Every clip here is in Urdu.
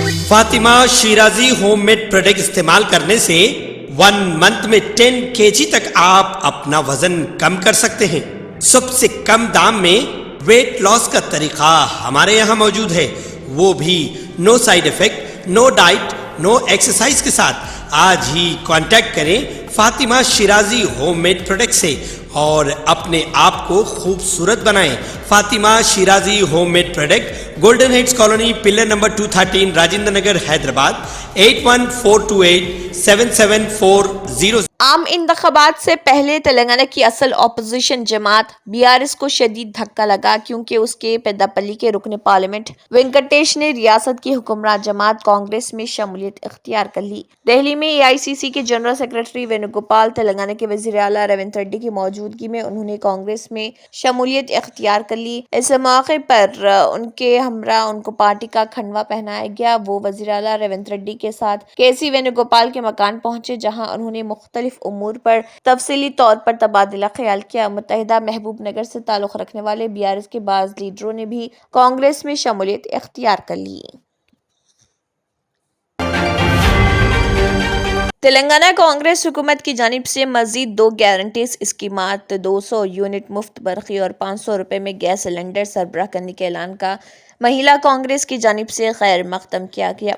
Fatima Shirazi home made product استعمال کرنے سے 1 منتھ میں 10 kg تک آپ اپنا وزن کم کر سکتے ہیں۔ سب سے کم دام میں ویٹ لاس کا طریقہ ہمارے یہاں موجود ہے، وہ بھی no side effect, no diet, no exercise کے ساتھ۔ آج ہی کانٹیکٹ کریں Fatima Shirazi home made product سے اور اپنے آپ کو خوبصورت بنائیں۔ Fatima Shirazi home made product, golden heights colony, pillar number 213، Rajendra Nagar, Hyderabad, 8142877400۔ عام انتخابات سے پہلے تلنگانہ کی اصل اپوزیشن جماعت BRS کو شدید دھکا لگا، کیونکہ اس کے پیداپلی کے رکن پارلیمنٹ وینکٹیش نے ریاست کی حکمراں جماعت کانگریس میں شمولیت اختیار کر لی۔ دہلی میں AICC کے جنرل سیکرٹری وینوگوپال، تلنگانہ کے وزیر اعلیٰ ریونت ریڈی کی موجودگی میں انہوں نے کانگریس میں شمولیت اختیار کر لی۔ اس موقع پر ان کے ہمراہ ان کو پارٹی کا کھنڈوا پہنایا گیا۔ وہ وزیر اعلیٰ ریونت ریڈی کے ساتھ KC وینوگوپال کے مکان پہنچے، جہاں انہوں نے مختلف امور پر تفصیلی طور پر تبادلہ خیال کیا۔ متحدہ محبوب نگر سے تعلق رکھنے والے BRS کے بعض لیڈروں نے بھی کانگریس میں شمولیت اختیار کر لی۔ تلنگانہ کانگریس حکومت کی جانب سے مزید 2 گارنٹیز اسکیمات، 200 یونٹ مفت برقی اور 500 روپے میں گیس سلنڈر سربراہ کرنے کے اعلان کا مہیلا کانگریس کی جانب سے خیر مقدم کیا گیا۔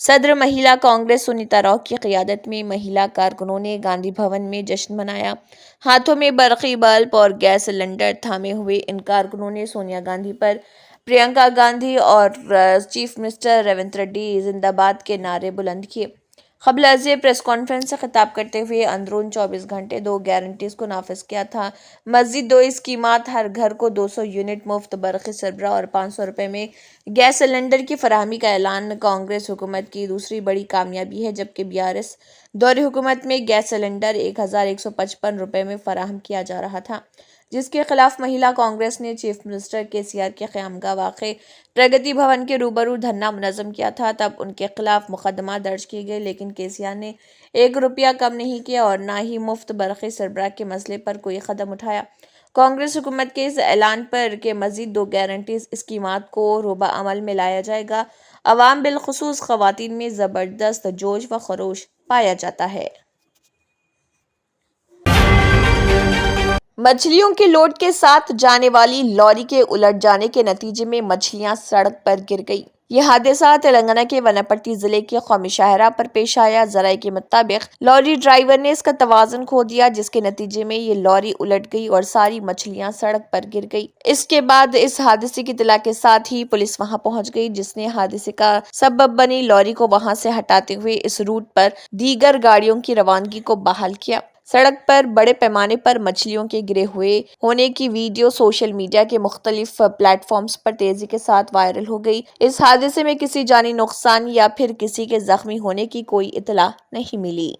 صدر مہیلا کانگریس سنیتا راؤ کی قیادت میں مہیلا کارکنوں نے گاندھی بھون میں جشن منایا۔ ہاتھوں میں برقی بلب اور گیس سلنڈر تھامے ہوئے ان کارکنوں نے سونیا گاندھی پر پرینکا گاندھی اور چیف منسٹر ریونت ریڈی زندہ باد کے نعرے بلند کیے۔ قبل ازیں پریس کانفرنس سے خطاب کرتے ہوئے اندرون 24 گھنٹے 2 گارنٹیز کو نافذ کیا تھا۔ مزید 2 اسکیمات، ہر گھر کو 200 یونٹ مفت برقی سربراہ اور 500 روپے میں گیس سلنڈر کی فراہمی کا اعلان کانگریس حکومت کی دوسری بڑی کامیابی ہے، جبکہ BRS دور حکومت میں گیس سلنڈر 1155 روپے میں فراہم کیا جا رہا تھا، جس کے خلاف مہیلا کانگریس نے چیف منسٹر KCR کے قیامگاہ واقع پرگتی بھون کے روبرو دھرنا منظم کیا تھا۔ تب ان کے خلاف مقدمہ درج کیے گئے، لیکن KCR نے 1 روپیہ کم نہیں کیا اور نہ ہی مفت برقی سربراہ کے مسئلے پر کوئی قدم اٹھایا۔ کانگریس حکومت کے اس اعلان پر کہ مزید 2 گارنٹیز اسکیمات کو روبہ عمل میں لایا جائے گا، عوام بالخصوص خواتین میں زبردست جوش و خروش پایا جاتا ہے۔ مچھلیوں کے لوڈ کے ساتھ جانے والی لاری کے الٹ جانے کے نتیجے میں مچھلیاں سڑک پر گر گئی۔ یہ حادثہ تلنگانہ کے وناپٹی ضلع کے قومی شاہراہ پر پیش آیا۔ ذرائع کے مطابق لاری ڈرائیور نے اس کا توازن کھو دیا، جس کے نتیجے میں یہ لاری الٹ گئی اور ساری مچھلیاں سڑک پر گر گئی۔ اس کے بعد اس حادثے کی اطلاع کے ساتھ ہی پولیس وہاں پہنچ گئی، جس نے حادثے کا سبب بنی لاری کو وہاں سے ہٹاتے ہوئے اس روٹ پر دیگر گاڑیوں کی روانگی کو بحال کیا۔ سڑک پر بڑے پیمانے پر مچھلیوں کے گرے ہونے کی ویڈیو سوشل میڈیا کے مختلف پلیٹ فارمز پر تیزی کے ساتھ وائرل ہو گئی۔ اس حادثے میں کسی جانی نقصان یا پھر کسی کے زخمی ہونے کی کوئی اطلاع نہیں ملی۔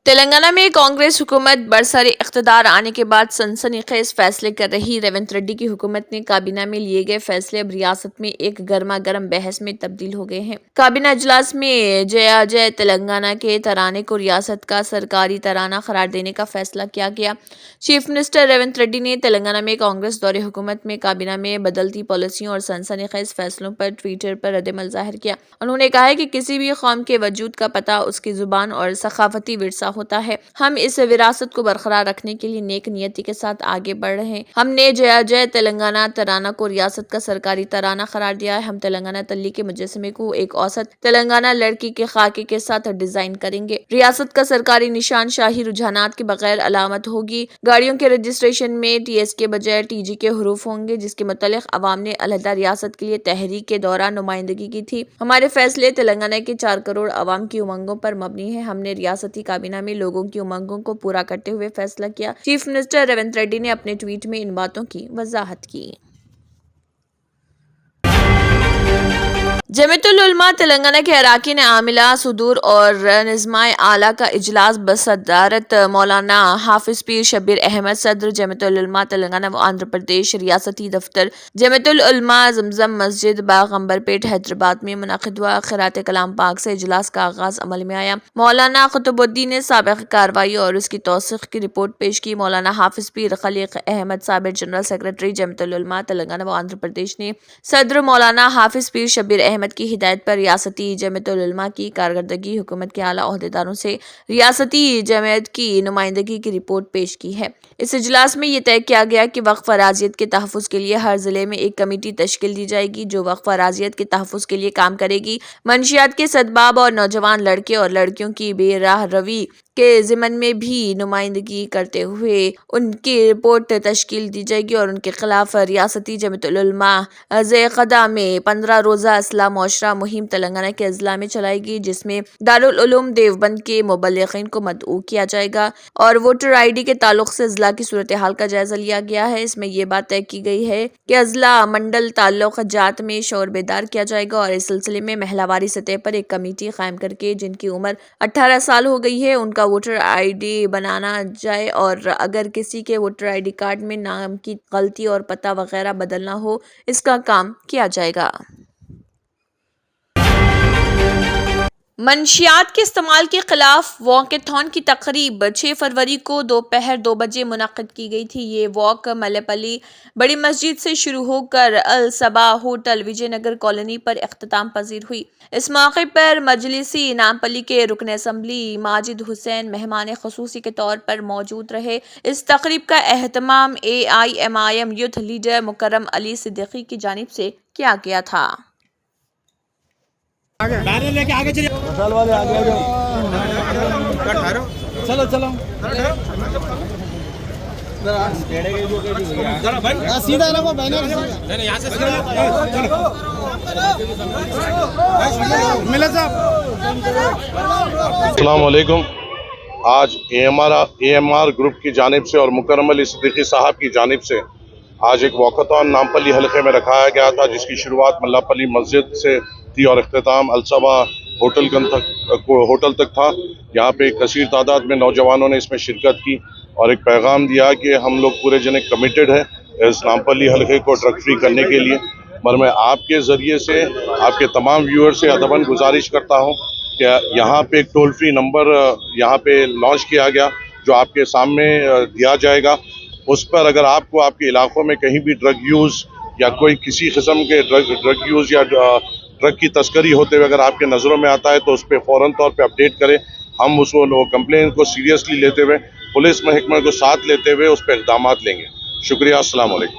تلنگانہ میں کانگریس حکومت برسر اقتدار آنے کے بعد سنسنی خیز فیصلے کر رہی ریونت ریڈی کی حکومت نے کابینہ میں لیے گئے فیصلے اب ریاست میں ایک گرما گرم بحث میں تبدیل ہو گئے ہیں۔ کابینہ اجلاس میں جیا جے تلنگانہ کے ترانے کو ریاست کا سرکاری ترانہ قرار دینے کا فیصلہ کیا گیا۔ چیف منسٹر ریونت ریڈی نے تلنگانہ میں کانگریس دور حکومت میں کابینہ میں بدلتی پالیسیوں اور سنسنی خیز فیصلوں پر ٹویٹر پر ردعمل ظاہر کیا۔ انہوں نے کہا کہ کسی بھی قوم کے وجود کا پتہ اس کی زبان اور ثقافتی ورثہ ہوتا ہے۔ ہم اس وراثت کو برقرار رکھنے کے لیے نیک نیتی کے ساتھ آگے بڑھ رہے ہیں۔ ہم نے جیا جے تلنگانہ ترانہ کو ریاست کا سرکاری ترانہ قرار دیا ہے۔ ہم تلنگانہ تلی کے مجسمے کو ایک اوسط تلنگانہ لڑکی کے خاکے کے ساتھ ڈیزائن کریں گے۔ ریاست کا سرکاری نشان شاہی رجحانات کے بغیر علامت ہوگی۔ گاڑیوں کے رجسٹریشن میں TS کے بجائے TG کے حروف ہوں گے، جس کے متعلق عوام نے علیحدہ ریاست کے لیے تحریک کے دوران نمائندگی کی تھی۔ ہمارے فیصلے تلنگانہ کے 4 کروڑ عوام کی امنگوں پر مبنی ہیں۔ ہم نے ریاستی کابینہ میں لوگوں کی امنگوں کو پورا کرتے ہوئے فیصلہ کیا۔ چیف منسٹر ریونت ریڈی نے اپنے ٹویٹ میں ان باتوں کی وضاحت کی۔ جمیعت العلماء تلنگانہ کے اراکین عاملہ صدور اور نظمائے اعلیٰ کا اجلاس بصدارت مولانا حافظ پیر شبیر احمد صدر جمیعت العلماء تلنگانہ و آندھرا پردیش ریاستی دفتر جمیعت العلماء زمزم مسجد باغمبر پیٹ حیدرآباد میں منعقد ہوا۔ قرأت کلام پاک سے اجلاس کا آغاز عمل میں آیا۔ مولانا قطب الدین نے سابق کارروائی اور اس کی توثیق کی رپورٹ پیش کی۔ مولانا حافظ پیر خلیق احمد سابق جنرل سیکرٹری جمیعت العلماء تلنگانہ و آندھرا پردیش نے صدر مولانا حافظ پیر شبیر احمد کی ہدایت پر ریاستی جمیعت العلماء کی کارکردگی، حکومت کے اعلیٰ عہدیداروں سے ریاستی جمعیت کی نمائندگی کی رپورٹ پیش کی ہے۔ اس اجلاس میں یہ طے کیا گیا کہ وقف اراضیات کے تحفظ کے لیے ہر ضلع میں ایک کمیٹی تشکیل دی جائے گی جو وقف اراضیات کے تحفظ کے لیے کام کرے گی۔ منشیات کے سدباب اور نوجوان لڑکے اور لڑکیوں کی بے راہ روی کے ضمن میں بھی نمائندگی کرتے ہوئے ان کی رپورٹ تشکیل دی جائے گی اور ان کے خلاف ریاستی جمیعت العلماء ذی قدہ میں 15 روزہ اصلاح معاشرہ مہم تلنگانہ کے اضلاع میں چلائے گی، جس میں دارالعلوم دیوبند کے مبلغین کو مدعو کیا جائے گا اور ووٹر آئی ڈی کے تعلق سے اضلاع کی صورتحال کا جائزہ لیا گیا ہے۔ اس میں یہ بات طے کی گئی ہے کہ اضلاع منڈل تعلق جات میں شعور بیدار کیا جائے گا اور اس سلسلے میں محلہ واری سطح پر ایک کمیٹی قائم کر کے جن کی عمر 18 سال ہو گئی ہے ان کا ووٹر آئی ڈی بنانا جائے اور اگر کسی کے ووٹر آئی ڈی کارڈ میں نام کی غلطی اور پتہ وغیرہ بدلنا ہو اس کا کام کیا جائے گا۔ منشیات کے استعمال کے خلاف واک-اے-تھون کی تقریب 6 فروری کو دوپہر 2 بجے منعقد کی گئی تھی۔ یہ واک ملےپلی بڑی مسجد سے شروع ہو کر الصباح ہوٹل وجے نگر کالونی پر اختتام پذیر ہوئی۔ اس موقع پر مجلسی نامپلی کے رکن اسمبلی ماجد حسین مہمان خصوصی کے طور پر موجود رہے۔ اس تقریب کا اہتمام AIMIM یوتھ لیڈر مکرم علی صدیقی کی جانب سے کیا گیا تھا۔ مسال والے آگے چلو چلو سیدھا رکھو بینر السلام علیکم۔ آج AMR گروپ کی جانب سے اور مکرم علی صدیقی صاحب کی جانب سے آج ایک واک-اے-تھون نامپلی حلقے میں رکھایا گیا تھا جس کی شروعات ملاپلی مسجد سے تھی اور اختتام الصباح ہوٹل تک تھا۔ یہاں پہ ایک کثیر تعداد میں نوجوانوں نے اس میں شرکت کی اور ایک پیغام دیا کہ ہم لوگ پورے جنے کمیٹڈ ہیں اس نامپلی حلقے کو ڈرگ فری کرنے کے لیے۔ پر میں آپ کے ذریعے سے آپ کے تمام ویور سے ادباً گزارش کرتا ہوں کہ یہاں پہ ایک ٹول فری نمبر یہاں پہ لانچ کیا گیا جو آپ کے سامنے دیا جائے گا۔ اس پر اگر آپ کو آپ کے علاقوں میں کہیں بھی ڈرگ یوز یا کوئی کسی قسم کے ڈرگ یوز یا ڈرگ کی تسکری ہوتے ہوئے اگر آپ کے نظروں میں آتا ہے تو اس پہ فوراً طور پہ اپڈیٹ کریں۔ ہم اس کمپلین کو سیریسلی لیتے ہوئے پولیس محکمہ کو ساتھ لیتے ہوئے اس پہ اقدامات لیں گے۔ شکریہ، السلام علیکم۔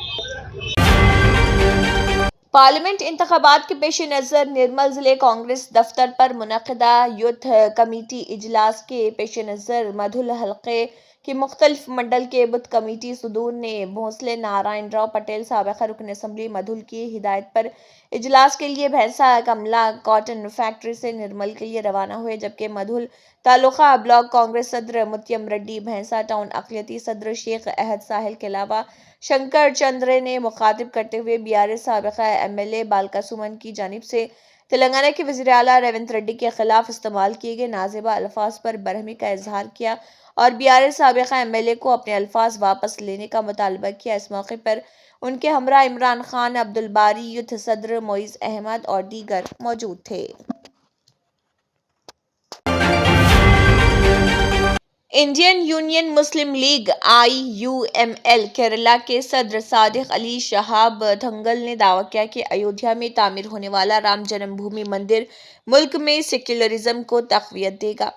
پارلیمنٹ انتخابات کے پیش نظر نرمل ضلع کانگریس دفتر پر منعقدہ یوتھ کمیٹی اجلاس کے پیش نظر مدھول حلقے کی مختلف منڈل کے بوتھ کمیٹی صدور نے بھونسلے نارائن راؤ پٹیل سابق رکن اسمبلی مدھول کی ہدایت پر اجلاس کے لیے بھینسا کملا کاٹن فیکٹری سے نرمل کے لیے روانہ ہوئے، جبکہ مدھول تعلقہ بلاک کانگریس صدر متیم ریڈی، بھینسا ٹاؤن اقلیتی صدر شیخ احد ساحل کے علاوہ شنکر چندرے نے مخاطب کرتے ہوئے BRS سابقہ MLA بالکا سمن کی جانب سے تلنگانہ کے وزیر اعلیٰ ریونت ریڈی کے خلاف استعمال کیے گئے نازیبا الفاظ پر برہمی کا اظہار کیا اور BRS سابقہ MLA کو اپنے الفاظ واپس لینے کا مطالبہ کیا۔ اس موقع پر ان کے ہمراہ عمران خان، عبدالباری یوتھ صدر معیز احمد اور دیگر موجود تھے۔ انڈین یونین مسلم لیگ IUML کیرالہ کے صدر صادق علی شہاب تھنگل نے دعویٰ کیا کہ ایودھیا میں تعمیر ہونے والا رام جنم بھومی مندر ملک میں سیکولرزم کو تقویت دے گا۔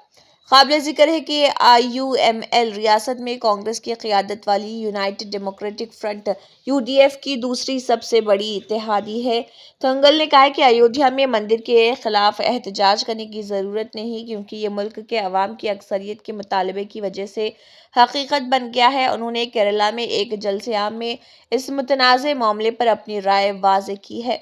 قابل ذکر ہے کہ IUML ریاست میں کانگریس کی قیادت والی یونائیٹڈ ڈیموکریٹک فرنٹ UDF کی دوسری سب سے بڑی اتحادی ہے۔ تھنگل نے کہا کہ ایودھیا میں مندر کے خلاف احتجاج کرنے کی ضرورت نہیں کیونکہ یہ ملک کے عوام کی اکثریت کے مطالبے کی وجہ سے حقیقت بن گیا ہے۔ انہوں نے کیرالہ میں ایک جلسہ عام میں اس متنازع معاملے پر اپنی رائے واضح کی ہے۔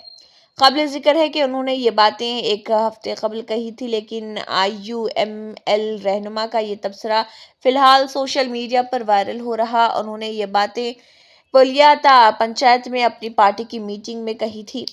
قابل ذکر ہے کہ انہوں نے یہ باتیں ایک ہفتے قبل کہی تھی، لیکن IUML رہنما کا یہ تبصرہ فی الحال سوشل میڈیا پر وائرل ہو رہا۔ انہوں نے یہ باتیں پولیاتا پنچایت میں اپنی پارٹی کی میٹنگ میں کہی تھی۔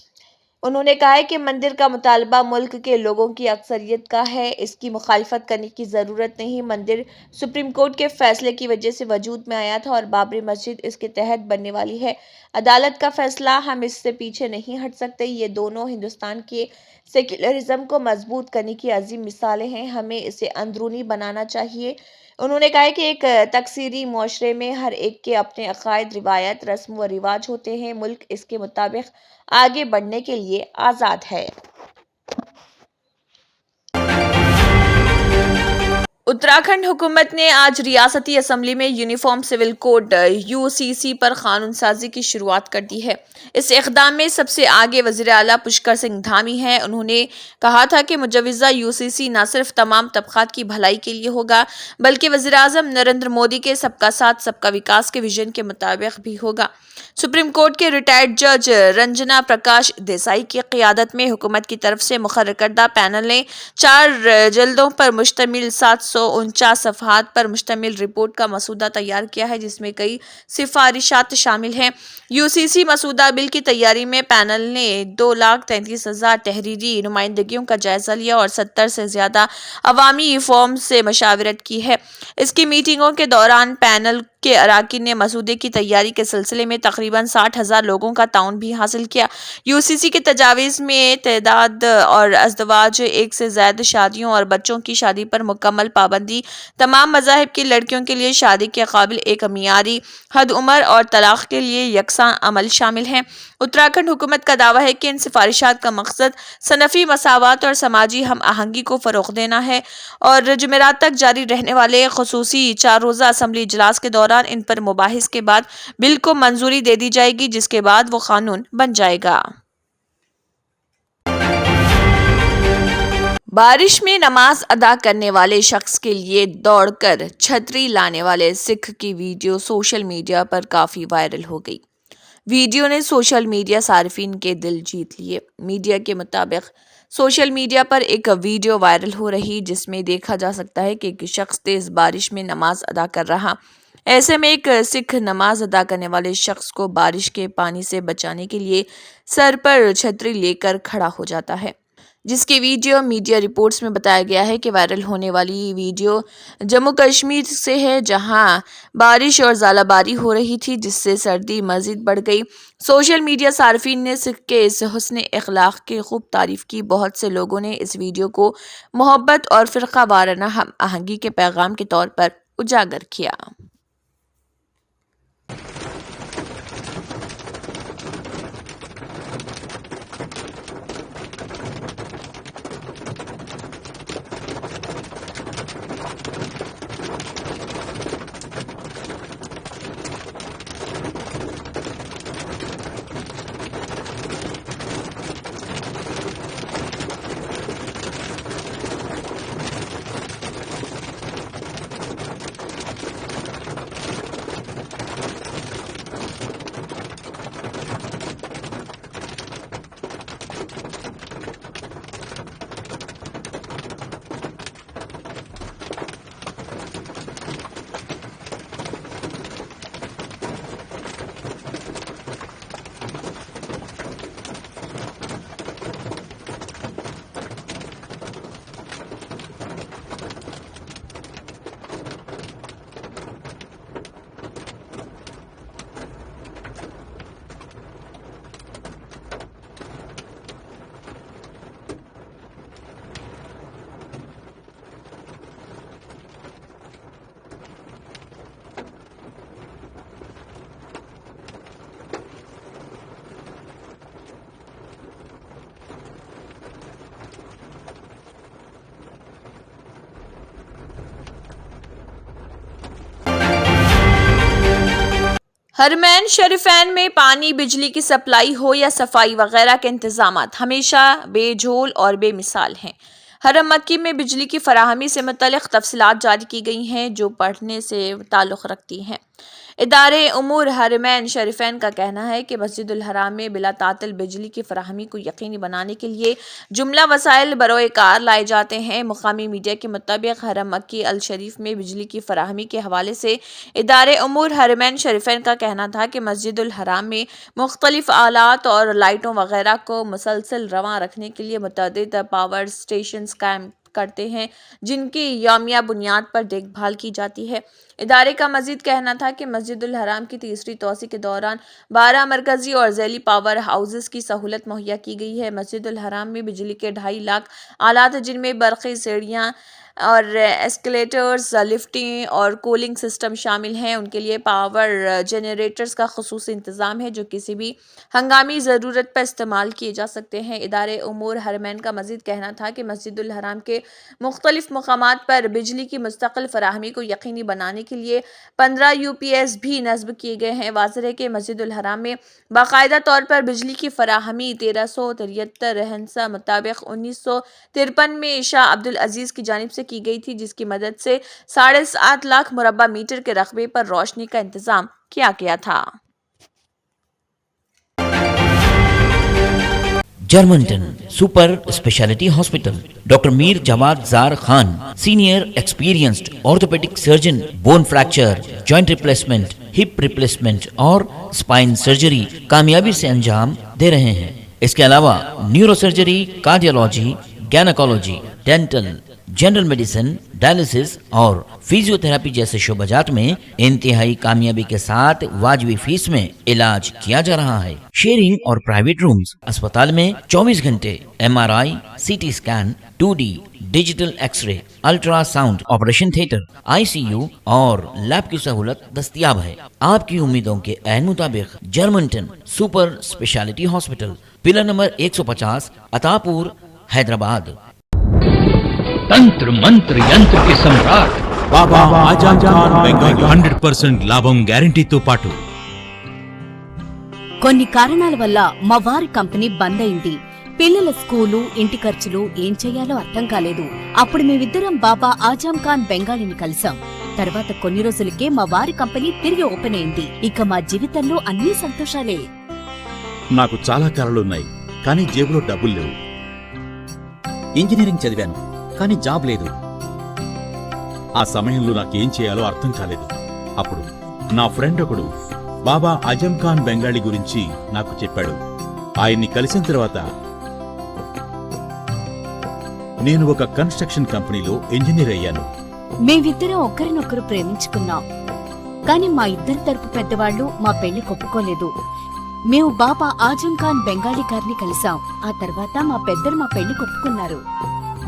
انہوں نے کہا ہے کہ مندر کا مطالبہ ملک کے لوگوں کی اکثریت کا ہے، اس کی مخالفت کرنے کی ضرورت نہیں۔ مندر سپریم کورٹ کے فیصلے کی وجہ سے وجود میں آیا تھا اور بابری مسجد اس کے تحت بننے والی ہے۔ عدالت کا فیصلہ، ہم اس سے پیچھے نہیں ہٹ سکتے۔ یہ دونوں ہندوستان کے سیکولرزم کو مضبوط کرنے کی عظیم مثالیں ہیں، ہمیں اسے اندرونی بنانا چاہیے۔ انہوں نے کہا کہ ایک تکثیری معاشرے میں ہر ایک کے اپنے عقائد، روایات، رسم و رواج ہوتے ہیں، ملک اس کے مطابق آگے بڑھنے کے لیے آزاد ہے۔ اتراکھنڈ حکومت نے آج ریاستی اسمبلی میں یونیفارم سول کوڈ (UCC) پر قانون سازی کی شروعات کر دی ہے۔ اس اقدام میں سب سے آگے وزیر اعلیٰ پشکر سنگھ دھامی ہیں۔ انہوں نے کہا تھا کہ مجوزہ UCC نہ صرف تمام طبقات کی بھلائی کے لیے ہوگا بلکہ وزیر اعظم نریندر مودی کے سب کا ساتھ سب کا وکاس کے وژن کے مطابق بھی ہوگا۔ سپریم کورٹ کے ریٹائرڈ جج رنجنا پرکاش دیسائی کی قیادت میں حکومت کی طرف سے مقرر کردہ پینل نے 4 جلدوں پر مشتمل 749 صفحات پر مشتمل رپورٹ کا مسودہ تیار کیا ہے، جس میں کئی سفارشات شامل ہیں۔ UCC مسودہ بل کی تیاری میں پینل نے 2,33,000 تحریری نمائندگیوں کا جائزہ لیا اور 70 سے زیادہ عوامی فورم سے مشاورت کی ہے۔ اس کی میٹنگوں کے دوران پینل کے اراکین نے مسودے کی تیاری کے سلسلے میں تقریباً 60,000 لوگوں کا تعاون بھی حاصل کیا۔ UCC کی تجاویز میں تعداد اور ازدواج، ایک سے زائد شادیوں اور بچوں کی شادی پر مکمل پابندی، تمام مذاہب کی لڑکیوں کے لیے شادی کے قابل ایک معیاری حد عمر اور طلاق کے لیے یکساں عمل شامل ہیں۔ اتراکھنڈ حکومت کا دعویٰ ہے کہ ان سفارشات کا مقصد صنفی مساوات اور سماجی ہم آہنگی کو فروغ دینا ہے اور جمعرات تک جاری رہنے والے خصوصی 4 روزہ اسمبلی اجلاس کے دوران ان پر مباحث کے بعد بل کو منظوری دے دی جائے گی، جس کے بعد وہ قانون بن جائے گا۔ بارش میں نماز ادا کرنے والے شخص کے لیے دوڑ کر چھتری لانے والے سکھ کی ویڈیو سوشل میڈیا پر کافی وائرل ہو گئی۔ ویڈیو نے سوشل میڈیا صارفین کے دل جیت لیے۔ میڈیا کے مطابق سوشل میڈیا پر ایک ویڈیو وائرل ہو رہی جس میں دیکھا جا سکتا ہے کہ ایک شخص تیز بارش میں نماز ادا کر رہا۔ ایسے میں ایک سکھ نماز ادا کرنے والے شخص کو بارش کے پانی سے بچانے کے لیے سر پر چھتری لے کر کھڑا ہو جاتا ہے، جس کی ویڈیو میڈیا رپورٹس میں بتایا گیا ہے کہ وائرل ہونے والی ویڈیو جموں کشمیر سے ہے، جہاں بارش اور ژالہ باری ہو رہی تھی، جس سے سردی مزید بڑھ گئی۔ سوشل میڈیا صارفین نے سکھ کے اس حسن اخلاق کی خوب تعریف کی۔ بہت سے لوگوں نے اس ویڈیو کو محبت اور فرقہ وارانہ ہم آہنگی کے پیغام کے طور پر اجاگر کیا۔ حرمین شریفین میں پانی، بجلی کی سپلائی ہو یا صفائی وغیرہ کے انتظامات ہمیشہ بے جھول اور بے مثال ہیں۔ حرم مکی میں بجلی کی فراہمی سے متعلق تفصیلات جاری کی گئی ہیں جو پڑھنے سے تعلق رکھتی ہیں۔ ادارے امور حرمین شریفین کا کہنا ہے کہ مسجد الحرام میں بلا تعطل بجلی کی فراہمی کو یقینی بنانے کے لیے جملہ وسائل بروئے کار لائے جاتے ہیں۔ مقامی میڈیا کے مطابق حرم مکی الشریف میں بجلی کی فراہمی کے حوالے سے ادارے امور حرمین شریفین کا کہنا تھا کہ مسجد الحرام میں مختلف آلات اور لائٹوں وغیرہ کو مسلسل رواں رکھنے کے لیے متعدد پاور اسٹیشنز قائم کرتے ہیں جن کی یومیہ بنیاد پر دیکھ بھال کی جاتی ہے۔ ادارے کا مزید کہنا تھا کہ مسجد الحرام کی تیسری توسیع کے دوران 12 مرکزی اور ذیلی پاور ہاؤسز کی سہولت مہیا کی گئی ہے۔ مسجد الحرام میں بجلی کے 2.5 لاکھ آلات جن میں برقی سیڑھیاں اور ایسکلیٹرز، لفٹیں اور کولنگ سسٹم شامل ہیں، ان کے لیے پاور جنریٹرز کا خصوصی انتظام ہے جو کسی بھی ہنگامی ضرورت پر استعمال کیے جا سکتے ہیں۔ ادارے امور حرمین کا مزید کہنا تھا کہ مسجد الحرام کے مختلف مقامات پر بجلی کی مستقل فراہمی کو یقینی بنانے کے لیے 15 UPS بھی نصب کیے گئے ہیں۔ واضح ہے کہ مسجد الحرام میں باقاعدہ طور پر بجلی کی فراہمی 1373 ہندسہ مطابق 1953 میں شاہ عبدالعزیز کی جانب سے کی گئی تھی، جس کی مدد سے 7.5 لاکھ مربع میٹر کے رقبے پر روشنی کا انتظام کیا گیا تھا۔ Germanten super speciality hospital, doctor Mir Jawad Zar Khan, senior experienced orthopaedic surgeon, bone fracture, joint replacement, hip replacement اور اسپائن سرجری کامیابی سے انجام دے رہے ہیں۔ اس کے علاوہ neuro surgery, cardiology, gynaecology, dental, general medicine, dialysis اور فزیو تھراپی جیسے شعبجات میں انتہائی کامیابی کے ساتھ واجبی فیس میں علاج کیا جا رہا ہے۔ شیئرنگ اور پرائیویٹ رومز، اسپتال میں 24 گھنٹے MRI، CT scan, 2D digital X ray, ultra sound, operation theatre, ICU اور لیب کی سہولت دستیاب ہے۔ آپ کی امیدوں کے عین مطابق Germanten super speciality hospital, pillar number 150، Attapur, Hyderabad. తంత్ర మంత్ర యంత్ర కి సమ్రాట్ బాబా ఆజం ఖాన్ బెంగాలీ 100% లాభం గ్యారంటీతో పాటు కొన్ని కారణాల వల్ల మా వారి కంపెనీ బంద్ అయింది. పిల్లల స్కూలు, ఇంటి ఖర్చులు ఏం చెయ్యాలో అర్థం కాలేదు. అప్పుడు మేమిద్దరం బాబా ఆజం ఖాన్ బెంగాలీని కలిసాం. తర్వాత కొన్ని రోజులకే మా వారి కంపెనీ తిరిగి ఓపెన్ అయింది. ఇక మా జీవితంలో అన్ని సంతోషాలే. నాకు చాలా కలలున్నాయి, కానీ జేబులో డబ్బులు లేవు. ఇంజనీరింగ్ చదివాను, కానీ జాబ్ లేదు. ఆ సమయంలో నాకేం చేయాలో అర్థం కాలేదు. అప్పుడు నా ఫ్రెండ్ ఒకడు బాబా ఆజం ఖాన్ బెంగాలీ గురించి నాకు చెప్పాడు. ఆయన్ని కలిసిన తర్వాత నేను ఒక కన్స్ట్రక్షన్ కంపెనీలో ఇంజనీర్ అయ్యాను. మేమిద్దరం ఒకరినొకరు ప్రేమించుకున్నాం. కాని మా ఇద్దరి తరపు పెద్దవాళ్లు మా పెళ్లి ఒప్పుకోలేదు. మేము బాబా ఆజం ఖాన్ బెంగాలీ గారిని కలిసాం. ఆ తర్వాత మా పెద్దలు మా పెళ్లి ఒప్పుకున్నారు.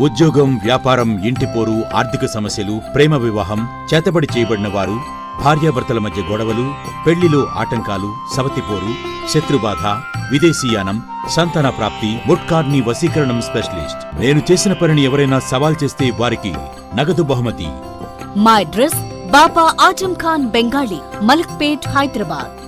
ఉద్యోగం, వ్యాపారం, ఇంటి పోరు, ఆర్థిక సమస్యలు, ప్రేమ వివాహం, చేతబడి చేయబడిన వారు, భార్యాభర్తల మధ్య గొడవలు, పెళ్లిలో ఆటంకాలు, సవతిపోరు, శత్రుబాధ, విదేశీయానం, సంతాన ప్రాప్తి, ముట్కార్ని వశీకరణం స్పెషలిస్ట్. నేను చేసిన పనిని ఎవరైనా సవాల్ చేస్తే వారికి నగదు బహుమతి. మా అడ్రస్ బాబా ఆజం ఖాన్ బెంగాలీ, మలక్పేట్, హైదరాబాద్.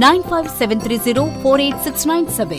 9573048697।